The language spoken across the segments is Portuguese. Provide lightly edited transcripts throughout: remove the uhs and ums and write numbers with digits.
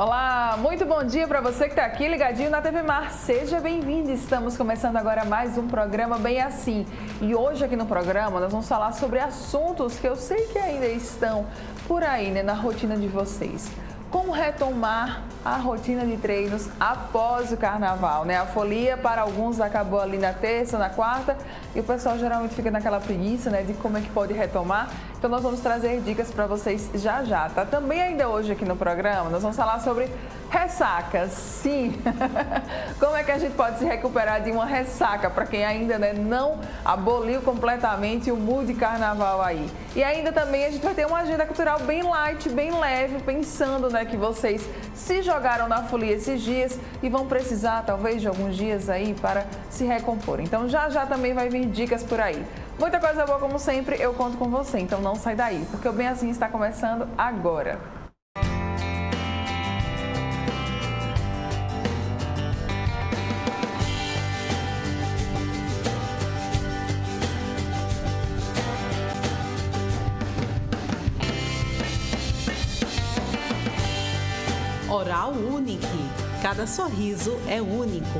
Olá, muito bom dia para você que está aqui ligadinho na TV Mar. Seja bem-vindo. Estamos começando agora mais um programa bem assim. E hoje aqui no programa nós vamos falar sobre assuntos que eu sei que ainda estão por aí, né, na rotina de vocês. Como retomar a rotina de treinos após o carnaval, né? A folia para alguns acabou ali na terça, na quarta, e o pessoal geralmente fica naquela preguiça, né, de como é que pode retomar. Então nós vamos trazer dicas para vocês já, tá? Também ainda hoje aqui no programa nós vamos falar sobre ressacas, sim. Como é que a gente pode se recuperar de uma ressaca para quem ainda, né, não aboliu completamente o mood de carnaval aí. E ainda também a gente vai ter uma agenda cultural bem light, bem leve, pensando, né, que vocês se jogaram na folia esses dias e vão precisar talvez de alguns dias aí para se recompor. Então já também vai vir dicas por aí. Muita coisa boa como sempre, eu conto com você, então não sai daí, porque o Bem Assim está começando agora. Oral Unique. Cada sorriso é único.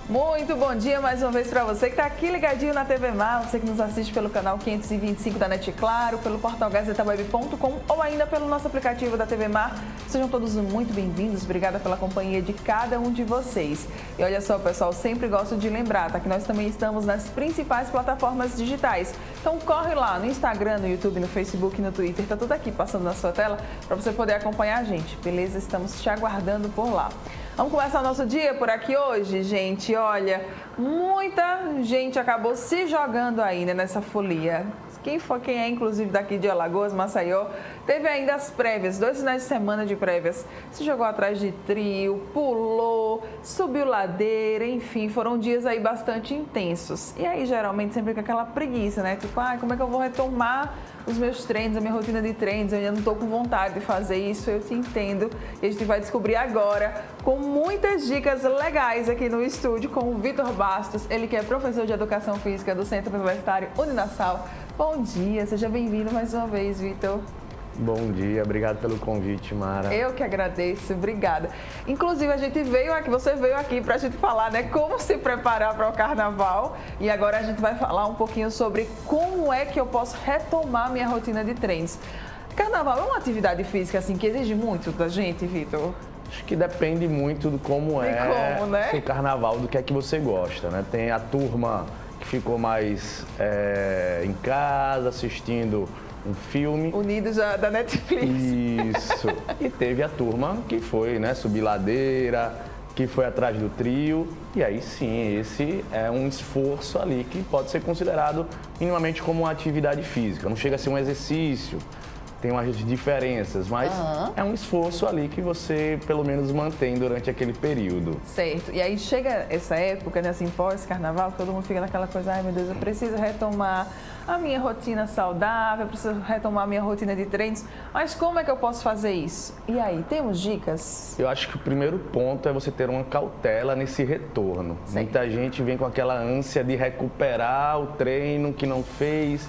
Muito bom dia mais uma vez para você que está aqui ligadinho na TV Mar, você que nos assiste pelo canal 525 da NET Claro, pelo portal gazetaweb.com ou ainda pelo nosso aplicativo da TV Mar. Sejam todos muito bem-vindos, obrigada pela companhia de cada um de vocês. E olha só, pessoal, sempre gosto de lembrar, tá, que nós também estamos nas principais plataformas digitais. Então corre lá no Instagram, no YouTube, no Facebook, no Twitter, tá tudo aqui passando na sua tela para você poder acompanhar a gente, beleza? Estamos te aguardando por lá. Vamos começar o nosso dia por aqui hoje, gente. Olha, muita gente acabou se jogando aí, né, nessa folia. Quem é, inclusive, daqui de Alagoas, Maceió, teve ainda as prévias, 2 finais de semana de prévias. Se jogou atrás de trio, pulou, subiu ladeira, enfim, foram dias aí bastante intensos. E aí, geralmente, sempre com aquela preguiça, né? Tipo, como é que eu vou retomar os meus treinos, a minha rotina de treinos? Eu ainda não estou com vontade de fazer isso, eu te entendo. E a gente vai descobrir agora com muitas dicas legais aqui no estúdio com o Vitor Bastos, ele que é professor de Educação Física do Centro Universitário Uninassal. Bom dia, seja bem-vindo mais uma vez, Vitor. Bom dia, obrigado pelo convite, Mara. Eu que agradeço, obrigada. Inclusive, você veio aqui para a gente falar, né, como se preparar para o carnaval. E agora a gente vai falar um pouquinho sobre como é que eu posso retomar minha rotina de treinos. Carnaval é uma atividade física assim que exige muito da gente, Vitor? Acho que depende muito do como né? o carnaval, do que é que você gosta, né? Tem a turma que ficou mais em casa, assistindo um filme. Unidos da Netflix. Isso. E teve a turma que foi, né, subir ladeira, que foi atrás do trio. E aí sim, esse é um esforço ali que pode ser considerado minimamente como uma atividade física. Não chega a ser um exercício, tem umas diferenças, mas é um esforço ali que você pelo menos mantém durante aquele período. Certo. E aí chega essa época, né, assim, pós-carnaval, todo mundo fica naquela coisa, ai meu Deus, eu preciso retomar a minha rotina saudável, eu preciso retomar a minha rotina de treinos, mas como é que eu posso fazer isso? E aí, temos dicas? Eu acho que o primeiro ponto é você ter uma cautela nesse retorno. Certo. Muita gente vem com aquela ânsia de recuperar o treino que não fez,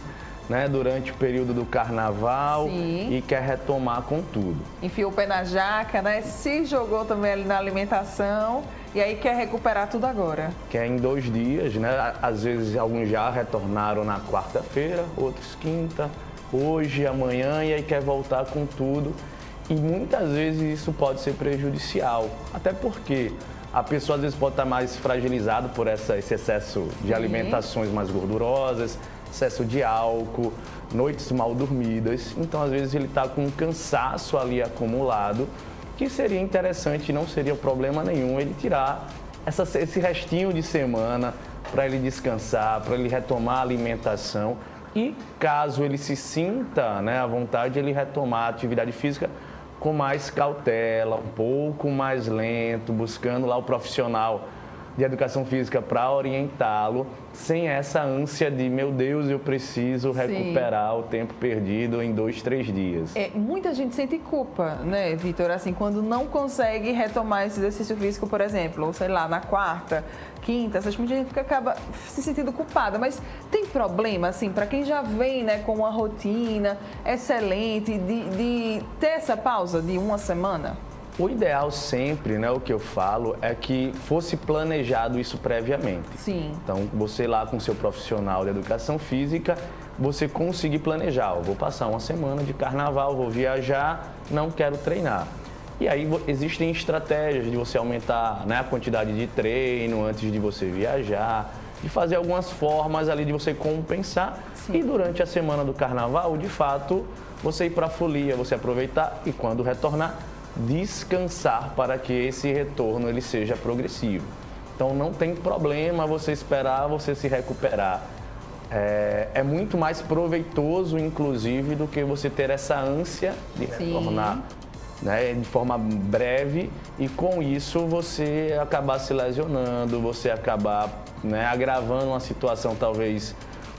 né, durante o período do carnaval. Sim. E quer retomar com tudo. Enfiou o pé na jaca, né? Se jogou também ali na alimentação e aí quer recuperar tudo agora. Quer em 2 dias, né? Às vezes alguns já retornaram na quarta-feira, outros quinta, hoje, amanhã, e aí quer voltar com tudo. E muitas vezes isso pode ser prejudicial, até porque a pessoa às vezes pode estar mais fragilizada por esse excesso de alimentações mais gordurosas, excesso de álcool, noites mal dormidas. Então, às vezes, ele está com um cansaço ali acumulado, que seria interessante, não seria problema nenhum ele tirar esse restinho de semana para ele descansar, para ele retomar a alimentação. E caso ele se sinta, né, à vontade, ele retomar a atividade física com mais cautela, um pouco mais lento, buscando lá o profissional de educação física para orientá-lo, sem essa ânsia de, meu Deus, eu preciso recuperar o tempo perdido em 2, 3 dias. Muita gente sente culpa, né, Vitor? Assim, quando não consegue retomar esse exercício físico, por exemplo, ou sei lá, na quarta, quinta, sexta, muita gente acaba se sentindo culpada. Mas tem problema, assim, para quem já vem, né, com uma rotina excelente, de ter essa pausa de uma semana? O ideal sempre, né, o que eu falo, é que fosse planejado isso previamente. Sim. Então, você lá com seu profissional de educação física, você conseguir planejar. Eu vou passar uma semana de carnaval, vou viajar, não quero treinar. E aí existem estratégias de você aumentar, né, a quantidade de treino antes de você viajar, de fazer algumas formas ali de você compensar. Sim. E durante a semana do carnaval, de fato, você ir para a folia, você aproveitar e quando retornar, descansar para que esse retorno ele seja progressivo. Então não tem problema você esperar você se recuperar. É muito mais proveitoso, inclusive, do que você ter essa ânsia de retornar, né, de forma breve e com isso você acabar se lesionando, você acabar, né, agravando uma situação, talvez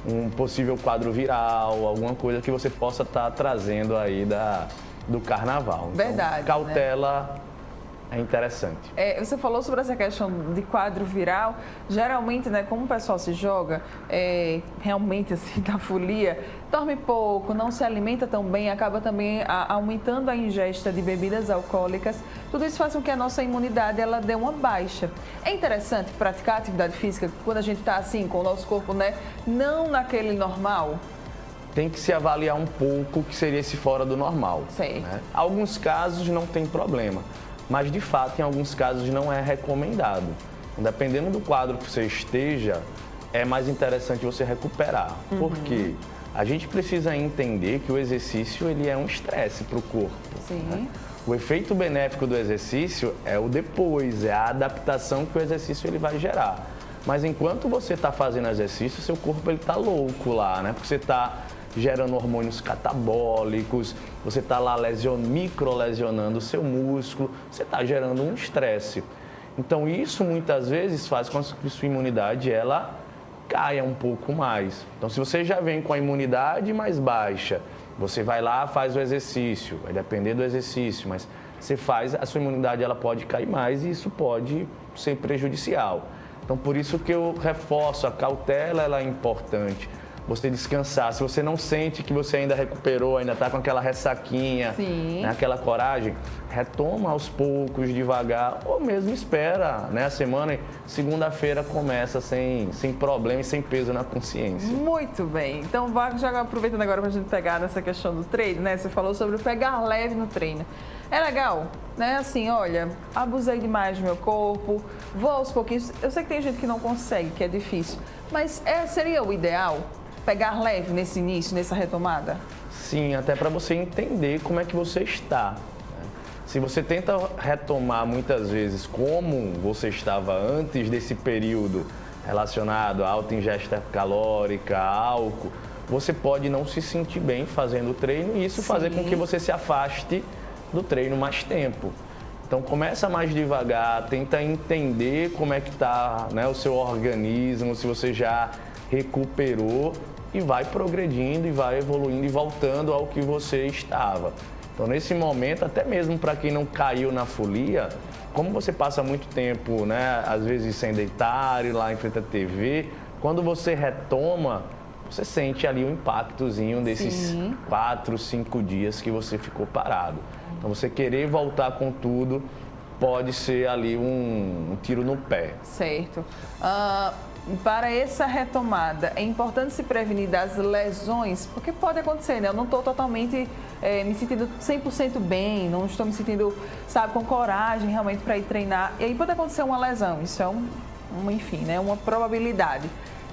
um possível quadro viral, alguma coisa que você possa estar trazendo aí do carnaval. Verdade. Então, cautela, né? É interessante. Você falou sobre essa questão de quadro viral. Geralmente, né, como o pessoal se joga, realmente assim, da folia, dorme pouco, não se alimenta tão bem, acaba também aumentando a ingesta de bebidas alcoólicas. Tudo isso faz com que a nossa imunidade ela dê uma baixa. É interessante praticar atividade física quando a gente está assim, com o nosso corpo, né, não naquele normal? Tem que se avaliar um pouco o que seria esse fora do normal. Certo. Né? Alguns casos não tem problema, mas de fato em alguns casos não é recomendado. Dependendo do quadro que você esteja, é mais interessante você recuperar. Porque a gente precisa entender que o exercício ele é um estresse para o corpo. Sim. Né? O efeito benéfico do exercício é o depois, é a adaptação que o exercício ele vai gerar. Mas enquanto você está fazendo exercício, seu corpo está louco lá, né? Porque você está gerando hormônios catabólicos, você está lá microlesionando o seu músculo, você está gerando um estresse. Então isso muitas vezes faz com que sua imunidade ela caia um pouco mais. Então se você já vem com a imunidade mais baixa, você vai lá, faz o exercício, vai depender do exercício, mas você faz, a sua imunidade ela pode cair mais e isso pode ser prejudicial. Então por isso que eu reforço, a cautela ela é importante. Você descansar, se você não sente que você ainda recuperou, ainda está com aquela ressaquinha, né, aquela coragem, retoma aos poucos, devagar, ou mesmo espera, né, a semana, segunda-feira começa sem problema e sem peso na consciência. Muito bem, então já aproveitando agora para a gente pegar nessa questão do treino, né, você falou sobre o pegar leve no treino. É legal, né, assim, olha, abusei demais do meu corpo, vou aos pouquinhos, eu sei que tem gente que não consegue, que é difícil, mas seria o ideal? Pegar leve nesse início, nessa retomada? Sim, até para você entender como é que você está. Se você tenta retomar muitas vezes como você estava antes desse período relacionado à alta ingesta calórica, álcool, você pode não se sentir bem fazendo o treino e isso fazer com que você se afaste do treino mais tempo. Então começa mais devagar, tenta entender como é que está, né, o seu organismo, se você já recuperou e vai progredindo e vai evoluindo e voltando ao que você estava. Então nesse momento, até mesmo para quem não caiu na folia, como você passa muito tempo, né, às vezes sem deitar, ir lá em frente à TV, quando você retoma, você sente ali o impactozinho desses 4, 5 dias que você ficou parado. Então você querer voltar com tudo pode ser ali um tiro no pé. Certo. Para essa retomada, é importante se prevenir das lesões, porque pode acontecer, né? Eu não estou totalmente me sentindo 100% bem, não estou me sentindo, sabe, com coragem realmente para ir treinar. E aí pode acontecer uma lesão, isso é enfim, né? Uma probabilidade.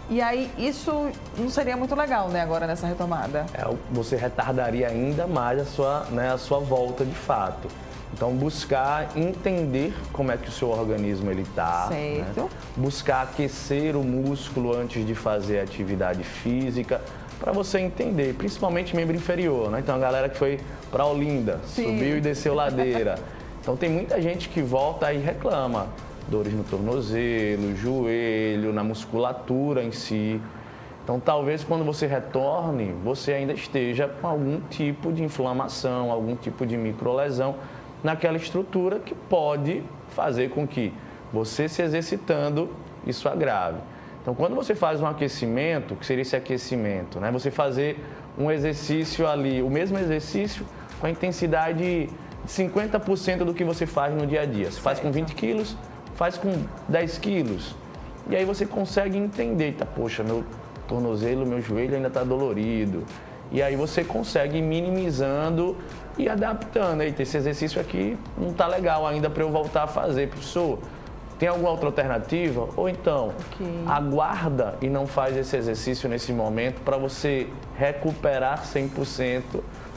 E aí isso não seria muito legal, né, agora nessa retomada? Você retardaria ainda mais a sua volta de fato. Então, buscar entender como é que o seu organismo está, né? Buscar aquecer o músculo antes de fazer atividade física, para você entender, principalmente membro inferior, né? Então, a galera que foi para Olinda, subiu e desceu ladeira. Então, tem muita gente que volta e reclama. dores no tornozelo, joelho, na musculatura em si. Então, talvez quando você retorne, você ainda esteja com algum tipo de inflamação, algum tipo de microlesão naquela estrutura que pode fazer com que você se exercitando, isso agrave. Então, quando você faz um aquecimento, que seria esse aquecimento, né? Você fazer um exercício ali, o mesmo exercício com a intensidade de 50% do que você faz no dia a dia. Você faz com 20 quilos, faz com 10 quilos. E aí você consegue entender, eita, poxa, meu tornozelo, meu joelho ainda está dolorido. E aí você consegue ir minimizando e adaptando. Eita, esse exercício aqui não está legal ainda para eu voltar a fazer. Professor, tem alguma outra alternativa? Ou então, aguarda e não faz esse exercício nesse momento para você recuperar 100%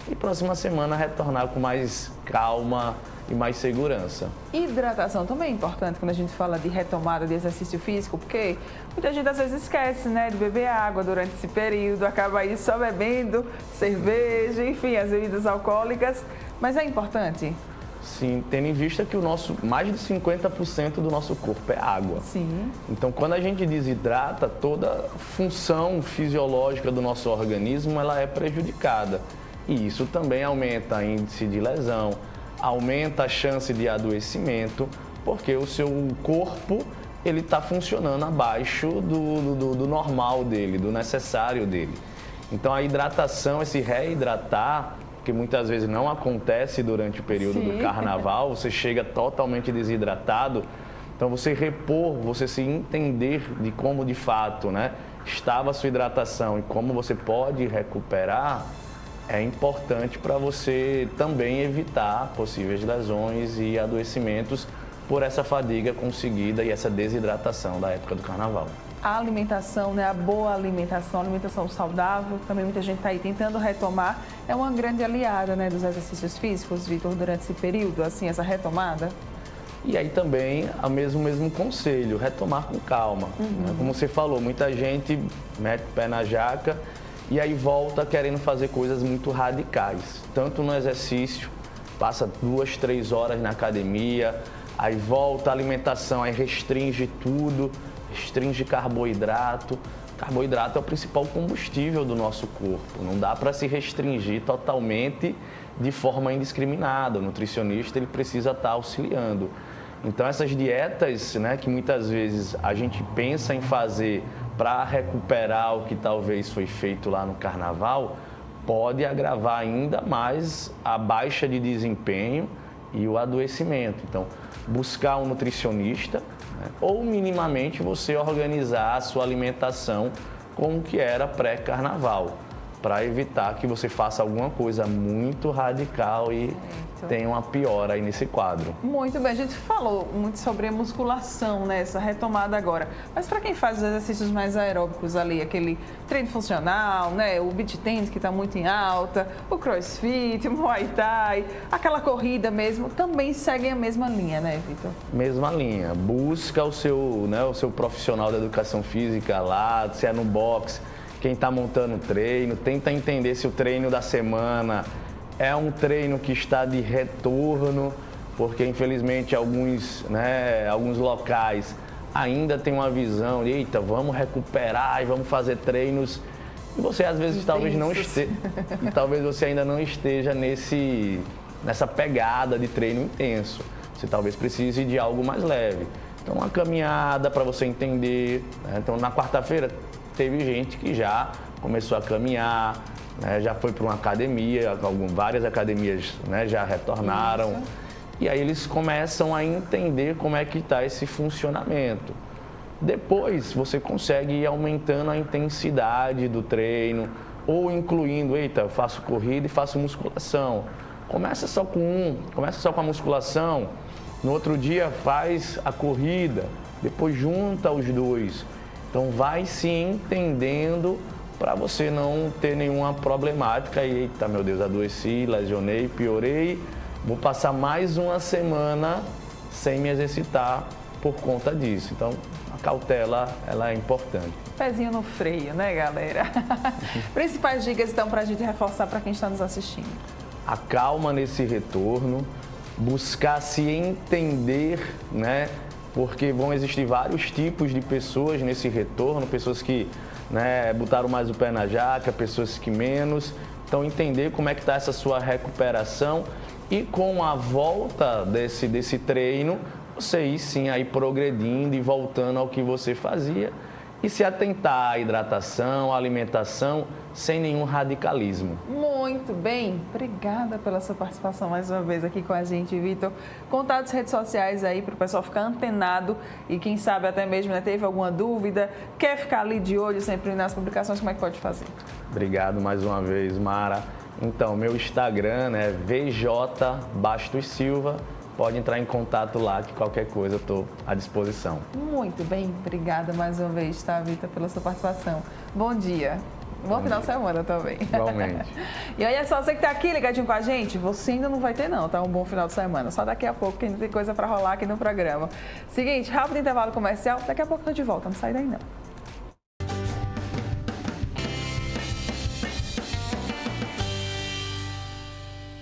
e próxima semana retornar com mais calma e mais segurança. Hidratação também é importante quando a gente fala de retomada de exercício físico, porque muita gente às vezes esquece, né, de beber água durante esse período, acaba aí só bebendo cerveja, enfim, as bebidas alcoólicas, mas é importante? Sim, tendo em vista que mais de 50% do nosso corpo é água. Sim. Então, quando a gente desidrata, toda a função fisiológica do nosso organismo ela é prejudicada. E isso também aumenta o índice de lesão, aumenta a chance de adoecimento, porque o seu corpo ele está funcionando abaixo do normal dele, do necessário dele. Então, a hidratação, esse reidratar, que muitas vezes não acontece durante o período do carnaval, você chega totalmente desidratado. Então, você repor, você se entender de como de fato, né, estava a sua hidratação e como você pode recuperar, é importante para você também evitar possíveis lesões e adoecimentos por essa fadiga conseguida e essa desidratação da época do carnaval. A alimentação, né, a boa alimentação, a alimentação saudável, também muita gente está aí tentando retomar, é uma grande aliada, né, dos exercícios físicos, Vitor, durante esse período, assim, essa retomada? E aí também o mesmo conselho, retomar com calma. Né? Como você falou, muita gente mete o pé na jaca e aí volta querendo fazer coisas muito radicais. Tanto no exercício, passa 2, 3 horas na academia, aí volta a alimentação, aí restringe tudo, restringe carboidrato. Carboidrato é o principal combustível do nosso corpo. Não dá para se restringir totalmente de forma indiscriminada. O nutricionista ele precisa estar auxiliando. Então essas dietas, né, que muitas vezes a gente pensa em fazer para recuperar o que talvez foi feito lá no carnaval, pode agravar ainda mais a baixa de desempenho e o adoecimento. Então, buscar um nutricionista, né, ou minimamente você organizar a sua alimentação como que era pré-carnaval, para evitar que você faça alguma coisa muito radical e tenha uma piora aí nesse quadro. Muito bem, a gente falou muito sobre a musculação, né, essa retomada agora, mas para quem faz os exercícios mais aeróbicos ali, aquele treino funcional, né, o beach tennis que está muito em alta, o crossfit, o muay thai, aquela corrida mesmo, também seguem a mesma linha, né, Vitor? Mesma linha, busca o seu profissional da educação física lá, se é no boxe, quem está montando o treino, tenta entender se o treino da semana é um treino que está de retorno, porque infelizmente alguns locais ainda tem uma visão de, eita, vamos recuperar e vamos fazer treinos. E você às vezes talvez não esteja, talvez você ainda não esteja nessa pegada de treino intenso. Você talvez precise de algo mais leve. Então uma caminhada para você entender, né? Então na quarta-feira teve gente que já começou a caminhar, né, já foi para uma academia, várias academias, né, já retornaram. Isso. E aí eles começam a entender como é que está esse funcionamento. Depois você consegue ir aumentando a intensidade do treino ou incluindo, eita, eu faço corrida e faço musculação. Começa só com a musculação, no outro dia faz a corrida, depois junta os dois. Então vai se entendendo para você não ter nenhuma problemática. E, eita, meu Deus, adoeci, lesionei, piorei. Vou passar mais uma semana sem me exercitar por conta disso. Então, a cautela, ela é importante. Pezinho no freio, né, galera? Principais dicas, então, para a gente reforçar para quem está nos assistindo. A calma nesse retorno, buscar se entender, né? porque vão existir vários tipos de pessoas nesse retorno, pessoas que, né, botaram mais o pé na jaca, pessoas que menos. Então, entender como é que está essa sua recuperação e com a volta desse treino, você ir sim aí progredindo e voltando ao que você fazia e se atentar à hidratação, à alimentação, sem nenhum radicalismo. Muito bem, obrigada pela sua participação mais uma vez aqui com a gente, Vitor. Contatos as redes sociais aí para o pessoal ficar antenado e quem sabe até mesmo, né, teve alguma dúvida, quer ficar ali de olho sempre nas publicações, como é que pode fazer? Obrigado mais uma vez, Mara. Então, meu Instagram é VJ Bastos Silva. Pode entrar em contato lá, que qualquer coisa eu estou à disposição. Muito bem, obrigada mais uma vez, tá, Vitor, pela sua participação. Bom dia. Bom final de semana também. Igualmente. E olha só, você que está aqui ligadinho com a gente, você ainda não vai ter não, tá? Um bom final de semana. Só daqui a pouco que ainda tem coisa para rolar aqui no programa. Seguinte, rápido intervalo comercial, daqui a pouco eu tô de volta, não sai daí não.